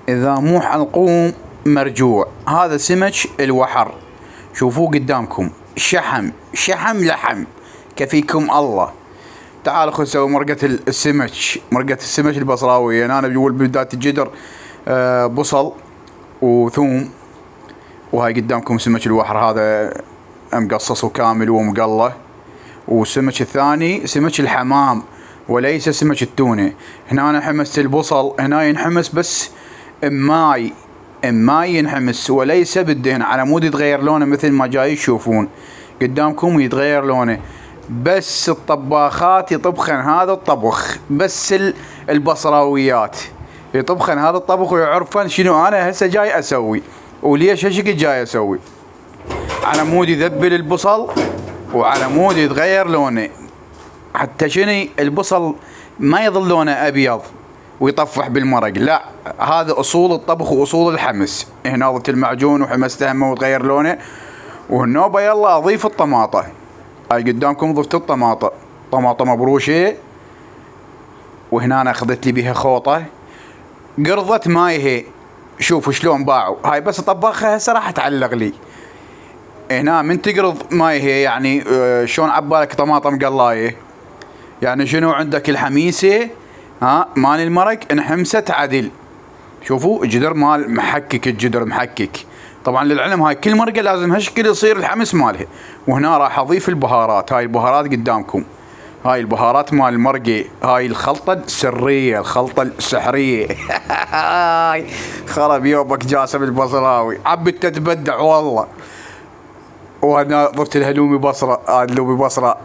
إذا مو حلقوم مرجوع. هذا سمك الوحر، شوفوه قدامكم، شحم شحم لحم، كفيكم الله. تعالوا خذ نسوي مرقة السمك، مرقة السمك البصراوية. يعني أنا بقول بداية الجدر بصل وثوم، وهاي قدامكم سمك الوحر هذا مقصص وكامل ومقله. والسمك الثاني سمك الحمام وليس سمك التونة. هنا أنا حمست البصل، هنا ينحمس بس ماي ينحمس وليس بالدهن، على مود يتغير لونه مثل ما جاي تشوفون قدامكم يتغير لونه. بس الطباخات يطبخن هذا الطبخ، بس البصراويات يطبخن هذا الطبخ ويعرفن شنو انا هسه جاي اسوي وليش هالشكل جاي اسوي. على مود يذبل البصل وعلى مود يتغير لونه، حتى شنو البصل ما يظل لونه ابيض ويطفح بالمرق، لا هذا اصول الطبخ واصول الحمس. هنا ضفت المعجون وحمسته همه وتغير لونه. وهالنوبه يلا اضيف الطماطه. هاي قدامكم ضفت الطماطه، طماطه مبروشه. وهنا أنا اخذت لي بيها خوطه قرضت ماي. هي شوفوا شلون باعوا، هاي بس اطبخها هسه راح تعلق لي. هنا من تقرض ماي هي يعني شلون عبالك طماطه مقلايه، يعني شنو عندك الحميسه مال المرق انحمست عدل. شوفوا الجدر مال محكك، الجدر محكك. طبعا للعلم هاي كل مرقه لازم هالشكل يصير الحمس مالها. وهنا راح اضيف البهارات، هاي البهارات قدامكم، هاي البهارات مال المرقه، هاي الخلطه السريه، الخلطه السحريه. خرب يومك جاسم البصراوي، عبت تتبدع والله. وهنا ضفت الهلومي بصره، اللومي بصره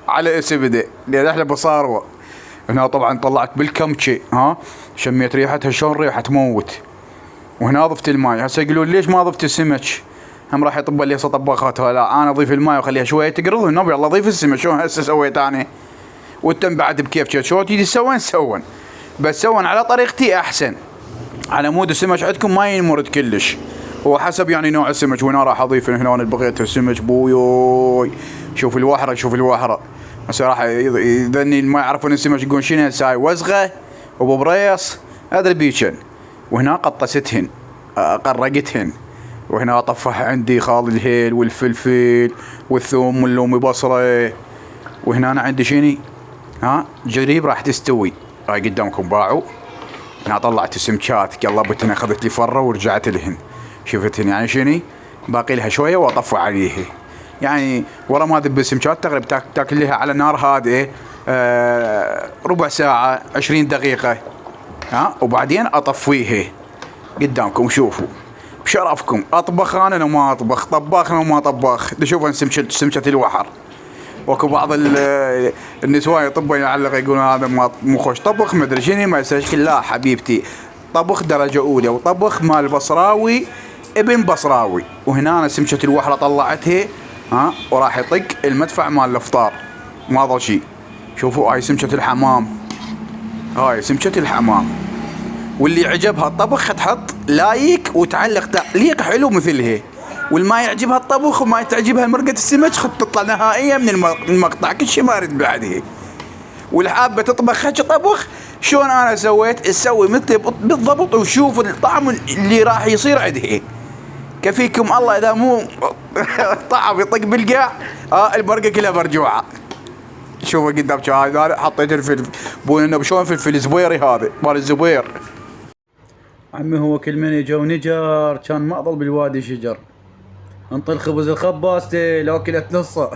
على اسبده لان احنا بصاروه. هنا طبعا طلعت بالكمشي، شميت ريحتها شلون ريحه تموت. وهنا ضفت الماي. هسه يقولون ليش ما ضفت السمك؟ هم راح يطب لي طباخاتها. لا انا اضيف الماي واخليها شويه تقرض والنبي يلا اضيف السمك. شلون هسه سويت انا وانتم بعد بكيف شلون تيجي تسوون بس سوون على طريقتي احسن. على مود السمك عندكم ما ينمرد كلش، هو حسب يعني نوع السمك. وهنا راح اضيف هنا انا بغيت السمك بويوي. شوف الوحره، شوف الوحره. هسه راح يذني ما يعرفون السمك يقولون شنو هسه هاي وزغه وببريص ادري بيشن. وهنا قطستهن قرقتهن. وهنا طفح عندي خال الهيل والفلفل والثوم واللومي بصره. وهنا أنا عندي شني جريب راح تستوي. هاي قدامكم باعوا. هنا طلعت السمكات قلبتهن، اخذت لي فره ورجعت لهن. شفتهن يعني شني باقي لها شويه واطفى عليه. يعني ورا ما ذب السمكات تقريبا تاكل لها على نار هادئه ربع ساعه 20 دقيقه. وبعدين اطفيه قدامكم. شوفوا بشرفكم اطبخ انا وما اطبخ، طباخ انا وما طباخ. شوفوا سمكة الوحر. وكو بعض النسوان يطبون يعلق يقولون هذا مو خوش طبخ مدري شنو ما يسويش. لا حبيبتي، طبخ درجه اولى وطبخ مال بصراوي ابن بصراوي. وهنا انا سمكة الوحرة طلعتها وراح يطق المدفع مال الافطار ما ضل شي. شوفوا هاي سمكة الحمام، هاي سمكة الحمام. واللي عجبها الطبخ تحط لايك وتعلق تعليق حلو مثلها. والما يعجبها الطبخ وما تعجبها مرقة السمك تطلع نهائيا من المقطع كل شيء ما اريد بعده. والحابة تطبخ هيك طبخ شلون انا سويت تسوي مثل بالضبط. وشوف الطعم اللي راح يصير عندها. كفيكم الله اذا مو طعم يطق بالقاع المرقة كلها مرجوعة. شوفوا قدام هذا حطيت الفلفل بون انه شلون فلفل زبيري هذا مال الزبير. عمي هو كل من اجا ونجر كان ما ضل بالوادي شجر. انطي الخبز الخباستي لو كلت نصه.